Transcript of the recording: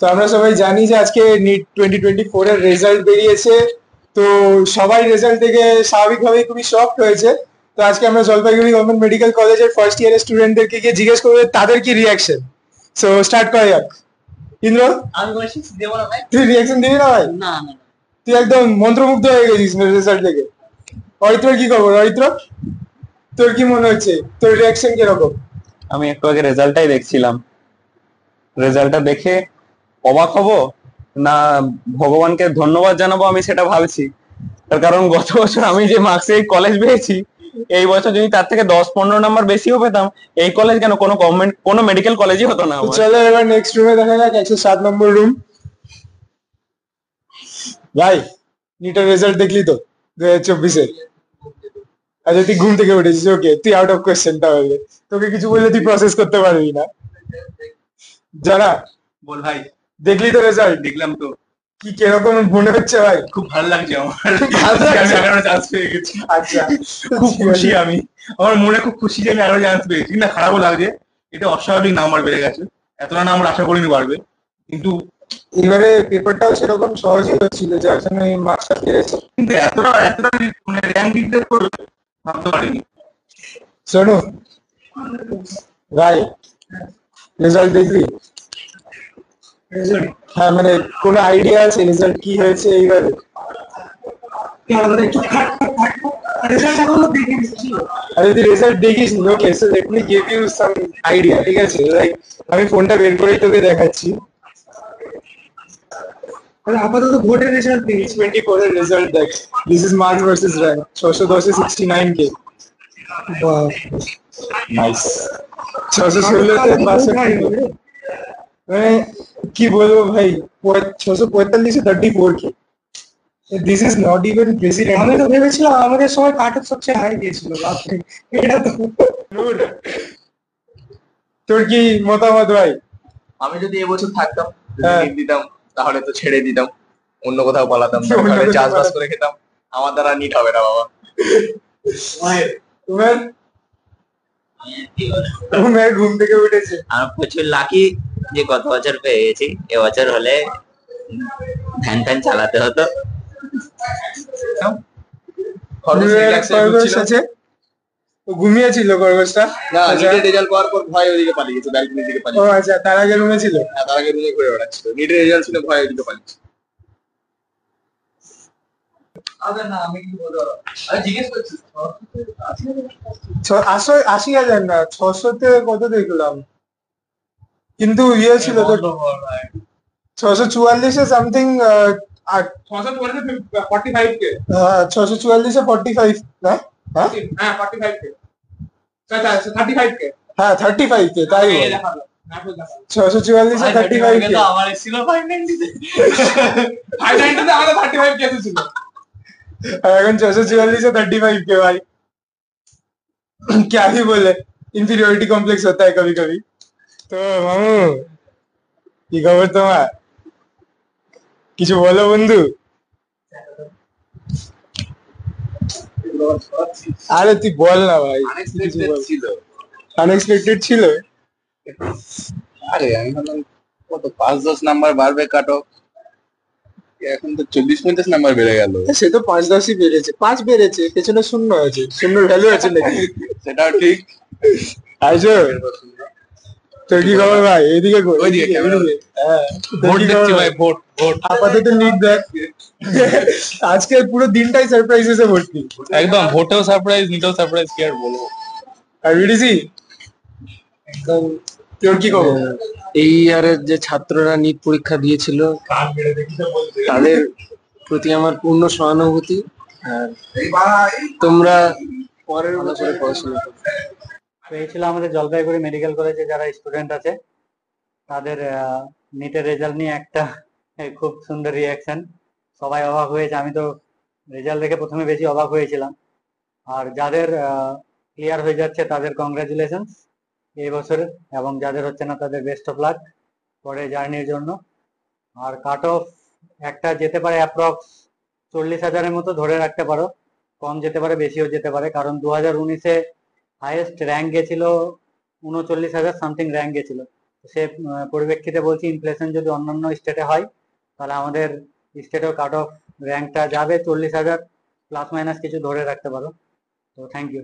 তো আমরা সবাই জানি যে আজকে নিট 2024 এর রেজাল্ট বেরিয়েছে। তো সবাই রেজাল্ট দেখে স্বাভাবিকভাবেই খুবই শকড হয়েছে। তো আজকে আমরা জলপাইগুড়ি গভর্নমেন্ট মেডিকেল কলেজের ফার্স্ট ইয়ারের স্টুডেন্টদেরকে গিয়ে জিজ্ঞেস করবো তাদের কি রিয়াকশন। সো স্টার্ট করা যাক। ইন্দ্র, আমি বলছি দেবো না ভাই। তুই রিয়াকশন দিবি না ভাই? না না, তুই একদম মন্ত্রমুগ্ধ হয়ে গেছিস রেজাল্ট দেখে। অরিত্রর কি খবর? অরিত্র, তোর কি মনে হচ্ছে? তোর রিয়াকশন কিরকম? আমি একটু আগে রেজাল্টটাই দেখছিলাম। রেজাল্টটা দেখে অবাক হব না ভগবানকে ধন্যবাদ জানাবো আমি সেটা ভাবছি। তার কারণ গত বছর আমি যে মার্কসে কলেজ পেয়েছি, এই বছর যদি তার থেকে 10-15 নাম্বার বেশিও পেতাম, এই কলেজ কেন কোনো গভর্নমেন্ট কোনো মেডিকেল কলেজই হতো না তো আমার। চলো এবার নেক্সট রুমে দেখা যাক, 107 নম্বর রুম। ভাই, নিটের রেজাল্ট দেখলি তো 2024-এর? আচ্ছা, তুই ঘুম থেকে উঠেছিস, ওকে, তুই আউট অফ কোয়েশ্চেন। তাহলে তোকে কিছু বললে তুই প্রসেস করতে পারবি না। জানা, বল ভাই। দেখলি তো রেজাল্ট? দেখলাম তো। কি কিরকম মনে হচ্ছে ভাই? খুব ভালো লাগছে আমার। ভালো লাগছে? আমি 11 চান্স পেয়ে গেছি। আচ্ছা, খুব খুশি আমি। আমার মনে খুব খুশি যে আমি 11 চান্স পেয়েছি। না, খারাপও লাগছে। এটা অস্বাভাবিক নাম্বার বেড়ে গেছে। এতটা নাম্বার আশা করিনি বাড়বে, কিন্তু এবারে পেপারটাও সেরকম সহজই হচ্ছিল যার জন্য এই মার্কসটা পেয়েছে। কিন্তু এতটা মানে র্যাঙ্ক দিতে করবে ভাবতে পারিনি। শোনো ভাই, রেজাল্ট দেখলি? হ্যাঁ, মানে কোনো আইডিয়া আছে রেজাল্ট কি হয়েছে এইবারে? আরে তুই রেজাল্ট দেখিস নি? Okay, so let me give you some idea, ঠিক আছে? লাইক আমি ফোনটা বের করেই তোকে দেখাচ্ছি। আপাতত ভোটের রেজাল্ট দেখি, 24 এর রেজাল্ট দেখ। This is marks versus rank, 610 এ 69 কে। Wow, nice. 616 তে 62। মানে কি বলবো ভাই, 645 এ 34 কে। This is not even president. আমি তো ভেবেছিলাম আমাদের সময় কাট অফ সবচেয়ে হাই গিয়েছিল। বাপরে, এটা তো তোর কি মতামত ভাই? আমি যদি এবছর থাকতাম, হ্যাঁ। নিট দিতাম, তাহলে তো ছেড়ে দিতাম, অন্য কোথাও পালাতাম, অন্য তাহলে কোথাও চাষবাস পালাতাম। করে খেতাম। আমার দ্বারা নিট হবে না বাবা। তোমার তোমার ঘুম থেকে উঠেছে? আমি প্রচুর লাকি যে গত বছর পেয়ে গেছি। এবছর হলে ভ্যান ট্যান চালাতে হতো। খরগোশ আছে? ও ঘুমিয়েছিল খরগোশটা? না, আচ্ছা। নিটের রেজাল্ট পাওয়ার পর ভয় ওদিকে পালিয়ে গেছে, ব্যালকনির দিকে ও পালিয়ে গেছে। আচ্ছা, তার আগে রুমে ছিল? হ্যাঁ, তার আগে রুমে ঘুরে বেড়াচ্ছিল। নিটের রেজাল্ট শুনে ভয় ওদিকে পালিয়েছে। না, আমি কি বলবো? আরে জিজ্ঞেস করছিস? 80,000 না, 600-তে কত দেখলাম, কিন্তু ইয়ে ছিল তো 644-এ সামথিং। 45 কে। 644-এ 45 না? হ্যাঁ, হ্যাঁ 45 কে। 35 কে। হ্যাঁ 35 কে, তাই বল। 644-এ 35 কে। আমার ছিল 590 তে। 590 তে আমাদের 35 কে ছিল। আর এখন 644-এ 35 के भाई। क्या ही बोले, इंफीरियोरिटी कॉम्प्लेक्स होता है कभी कभी। তো মামু, কি খবর তোমার? কিছু বলো বন্ধু। আরে তুই বল না ভাই। আনএক্সপেক্টেড ছিল। আনএক্সপেক্টেড ছিল? আরে আমি ভাবলাম কত 5-10 নাম্বার বাড়বে কাট অফ, এখন তো 40-50 নাম্বার বেড়ে গেল। সে তো 5-10ই বেড়েছে, 5 বেড়েছে, পেছনে শূন্য আছে, শূন্যর ভ্যালু আছে নাকি? সেটাও ঠিক। আইসো, তোর কি খবর ভাই? এইদিকে কই, ওইদিকে, ক্যামেরা। হ্যাঁ, ভোট দেখছি ভাই, ভোট ভোট। আপাতত নিট দেখ। আজকে পুরো দিনটাই সারপ্রাইজেসে ভর্তি। একদম, ভোটেও সারপ্রাইজ, নিটেও সারপ্রাইজ, কি আর বলবো। আর বিডিসি একদম। তোর কি খবর? এই ইয়ারের যে ছাত্ররা নিট পরীক্ষা দিয়েছিল তাদের প্রতি আমার পূর্ণ সহানুভূতি। আর তোমরা পরের বছরে পড়াশোনা করো। তো এই ছিল আমাদের জলপাইগুড়ি মেডিকেল কলেজে যারা স্টুডেন্ট আছে তাদের নিটের রেজাল্ট নিয়ে একটা খুব সুন্দর রিয়াকশন। সবাই অবাক হয়েছে। আমি তো রেজাল্ট দেখে প্রথমে বেশি অবাক হয়েছিলাম। আর যাদের ক্লিয়ার হয়ে যাচ্ছে তাদের কংগ্রাচুলেশন এই বছরে, এবং যাদের হচ্ছে না তাদের বেস্ট অফ লাক পরে জার্নির জন্য। আর কাট অফ একটা যেতে পারে অ্যাপ্রক্স 40,000-এর মতো ধরে রাখতে পারো, কম যেতে পারে বেশিও যেতে পারে, কারণ 2019-এ হাইয়েস্ট র্যাঙ্ক গেছিল 39,000 সামথিং র্যাঙ্ক গেছিল। সে পরিপ্রেক্ষিতে বলছি ইনফ্লেশন যদি অন্যান্য স্টেটে হয় তাহলে আমাদের স্টেটেও কাট অফ র্যাঙ্কটা যাবে 40,000 প্লাস মাইনাস কিছু ধরে রাখতে পারো। তো থ্যাংক ইউ।